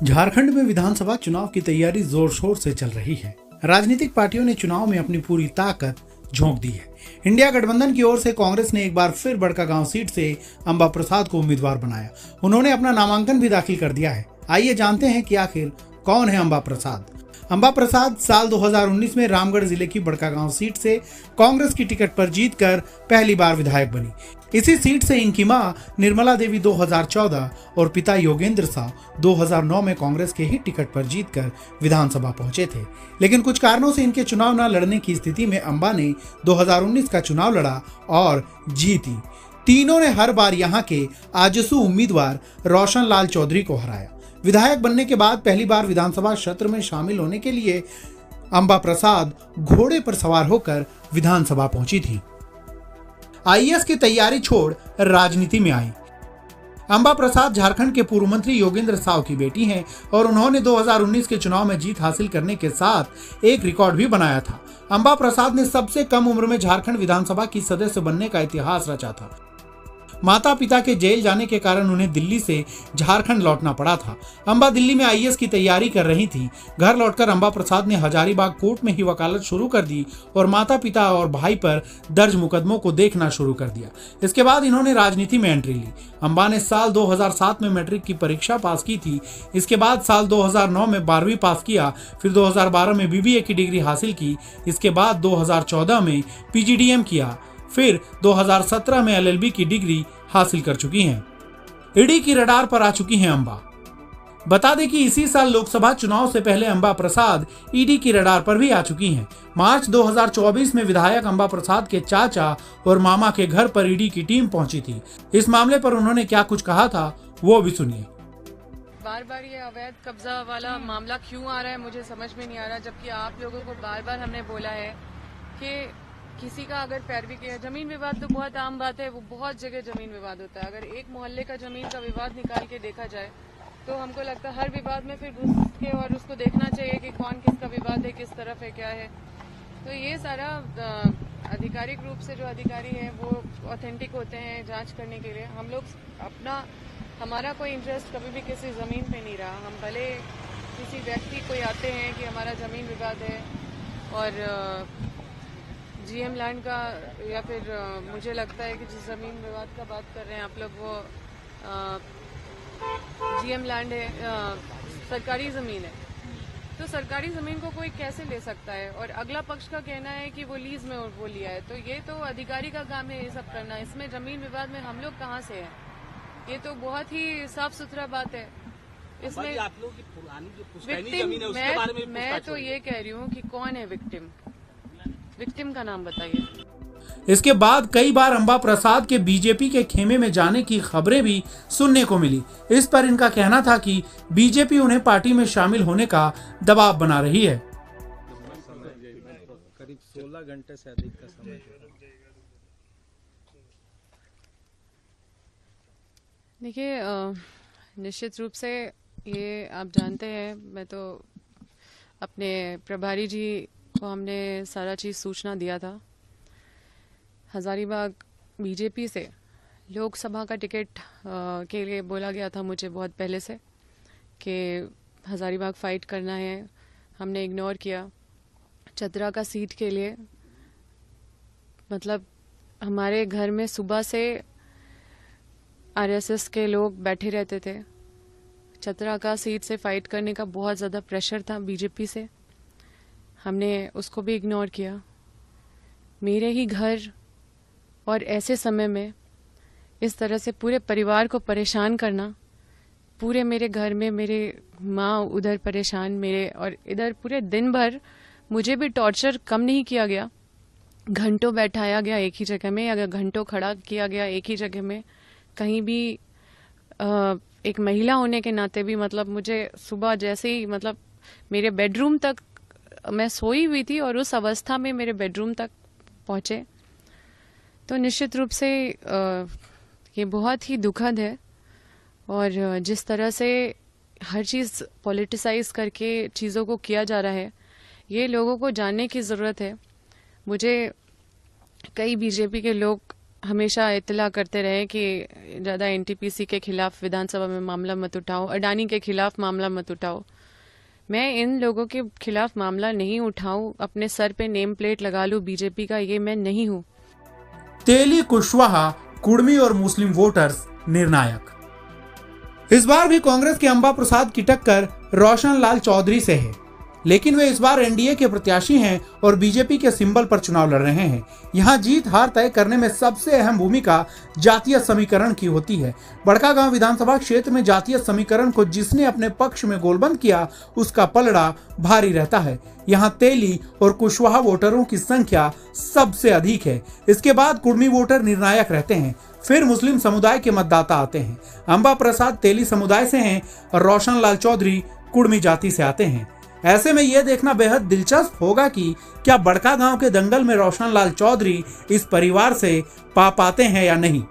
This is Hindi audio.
झारखंड में विधानसभा चुनाव की तैयारी जोर शोर से चल रही है। राजनीतिक पार्टियों ने चुनाव में अपनी पूरी ताकत झोंक दी है। इंडिया गठबंधन की ओर से कांग्रेस ने एक बार फिर बड़कागांव सीट से अंबा प्रसाद को उम्मीदवार बनाया। उन्होंने अपना नामांकन भी दाखिल कर दिया है। आइए जानते हैं कि आखिर कौन है अंबा प्रसाद। अंबा प्रसाद साल 2019 में रामगढ़ जिले की बड़कागांव सीट से कांग्रेस की टिकट पर जीतकर पहली बार विधायक बनी। इसी सीट से इनकी मां निर्मला देवी 2014 और पिता योगेंद्र साव 2009 में कांग्रेस के ही टिकट पर जीतकर विधानसभा पहुंचे थे। लेकिन कुछ कारणों से इनके चुनाव न लड़ने की स्थिति में अंबा ने 2019 का चुनाव लड़ा और जीती। तीनों ने हर बार यहां के आजसू उम्मीदवार रोशन लाल चौधरी को हराया। विधायक बनने के बाद पहली बार विधानसभा सत्र में शामिल होने के लिए अंबा प्रसाद घोड़े पर सवार होकर विधानसभा पहुंची थी। आईएएस की तैयारी छोड़ राजनीति में आई। अंबा प्रसाद झारखंड के पूर्व मंत्री योगेंद्र साव की बेटी हैं और उन्होंने 2019 के चुनाव में जीत हासिल करने के साथ एक रिकॉर्ड भी बनाया था। अंबा प्रसाद ने सबसे कम उम्र में झारखंड विधानसभा की सदस्य बनने का इतिहास रचा था। माता पिता के जेल जाने के कारण उन्हें दिल्ली से झारखंड लौटना पड़ा था। अंबा दिल्ली में आईएएस की तैयारी कर रही थी। घर लौटकर अंबा प्रसाद ने हजारीबाग कोर्ट में ही वकालत शुरू कर दी और माता पिता और भाई पर दर्ज मुकदमों को देखना शुरू कर दिया। इसके बाद इन्होंने राजनीति में एंट्री ली। अंबा ने साल 2007 में मैट्रिक की परीक्षा पास की थी। इसके बाद साल 2009 में 12वीं पास किया, फिर 2012 में बीबीए की डिग्री हासिल की। इसके बाद 2014 में पीजीडीएम किया, फिर 2017 में एलएलबी की डिग्री हासिल कर चुकी हैं। ईडी की रडार पर आ चुकी हैं अंबा। बता दें कि इसी साल लोकसभा चुनाव से पहले अंबा प्रसाद ईडी की रडार पर भी आ चुकी हैं। मार्च 2024 में विधायक अंबा प्रसाद के चाचा और मामा के घर पर ईडी की टीम पहुंची थी। इस मामले पर उन्होंने क्या कुछ कहा था वो भी सुनिए। बार बार ये अवैध कब्जा वाला मामला क्यों आ रहा है मुझे समझ में नहीं आ रहा, जबकि आप लोगों को बार बार हमने बोला है कि किसी का अगर पैरवी किया, जमीन विवाद तो बहुत आम बात है, वो बहुत जगह जमीन विवाद होता है। अगर एक मोहल्ले का जमीन का विवाद निकाल के देखा जाए तो हमको लगता है हर विवाद में फिर घुस के और उसको देखना चाहिए कि कौन किसका विवाद है, किस तरफ है, क्या है। तो ये सारा आधिकारिक रूप से जो अधिकारी है वो ऑथेंटिक होते हैं जांच करने के लिए। हम लोग हमारा कोई इंटरेस्ट कभी भी किसी जमीन पे नहीं रहा। हम भले किसी व्यक्ति कोई आते हैं कि हमारा जमीन विवाद है और जीएम लैंड का, या फिर मुझे लगता है कि जिस जमीन विवाद का बात कर रहे हैं आप लोग वो जीएम लैंड है, सरकारी जमीन है। तो सरकारी जमीन को कोई कैसे ले सकता है और अगला पक्ष का कहना है कि वो लीज में वो लिया है। तो ये तो अधिकारी का काम है ये सब करना। इसमें जमीन विवाद में हम लोग कहाँ से हैं? ये तो बहुत ही साफ सुथरा बात है। इसमें आप लोगों की पुरानी जो पुश्तैनी जमीन है उसके बारे में मैं तो ये कह रही हूँ कि कौन है विक्टिम का नाम बताइए। इसके बाद कई बार अंबा प्रसाद के बीजेपी के खेमे में जाने की खबरें भी सुनने को मिली। इस पर इनका कहना था कि बीजेपी उन्हें पार्टी में शामिल होने का दबाव बना रही है। करीब 16 घंटे से अधिक का समय। देखिए, निश्चित रूप से ये आप जानते हैं, मैं तो अपने प्रभारी जी को हमने सारा चीज़ सूचना दिया था। हजारीबाग बीजेपी से लोकसभा का टिकट के लिए बोला गया था मुझे बहुत पहले से कि हजारीबाग फाइट करना है। हमने इग्नोर किया। चतरा का सीट के लिए मतलब हमारे घर में सुबह से आरएसएस के लोग बैठे रहते थे। चतरा का सीट से फाइट करने का बहुत ज़्यादा प्रेशर था बीजेपी से, हमने उसको भी इग्नोर किया। मेरे ही घर और ऐसे समय में इस तरह से पूरे परिवार को परेशान करना, पूरे मेरे घर में मेरे माँ उधर परेशान, मेरे और इधर पूरे दिन भर मुझे भी टॉर्चर कम नहीं किया गया। घंटों बैठाया गया एक ही जगह में, अगर घंटों खड़ा किया गया एक ही जगह में। कहीं भी एक महिला होने के नाते भी मतलब मुझे सुबह जैसे ही मतलब मेरे बेडरूम तक, मैं सोई हुई थी और उस अवस्था में मेरे बेडरूम तक पहुँचे। तो निश्चित रूप से ये बहुत ही दुखद है। और जिस तरह से हर चीज़ पॉलिटिसाइज करके चीज़ों को किया जा रहा है, ये लोगों को जानने की ज़रूरत है। मुझे कई बीजेपी के लोग हमेशा इत्तला करते रहे कि ज़्यादा एनटीपीसी के खिलाफ विधानसभा में मामला मत उठाओ, अडानी के खिलाफ मामला मत उठाओ। मैं इन लोगों के खिलाफ मामला नहीं उठाऊं, अपने सर पे नेम प्लेट लगा लूं बीजेपी का, ये मैं नहीं हूं। तेली, कुशवाहा, कुर्मी और मुस्लिम वोटर्स निर्णायक। इस बार भी कांग्रेस के अंबा प्रसाद की टक्कर रोशन लाल चौधरी से है, लेकिन वे इस बार एनडीए के प्रत्याशी हैं और बीजेपी के सिंबल पर चुनाव लड़ रहे हैं। यहां जीत हार तय करने में सबसे अहम भूमिका जातीय समीकरण की होती है। बड़कागांव विधानसभा क्षेत्र में जातीय समीकरण को जिसने अपने पक्ष में गोलबंद किया, उसका पलड़ा भारी रहता है। यहां तेली और कुशवाहा वोटरों की संख्या सबसे अधिक है। इसके बाद कुर्मी वोटर निर्णायक रहते हैं, फिर मुस्लिम समुदाय के मतदाता आते हैं। अंबा प्रसाद तेली समुदाय से हैं और रोशन लाल चौधरी कुर्मी जाति से आते हैं। ऐसे में यह देखना बेहद दिलचस्प होगा कि क्या बड़कागांव के दंगल में रोशन लाल चौधरी इस परिवार से पा पाते हैं या नहीं।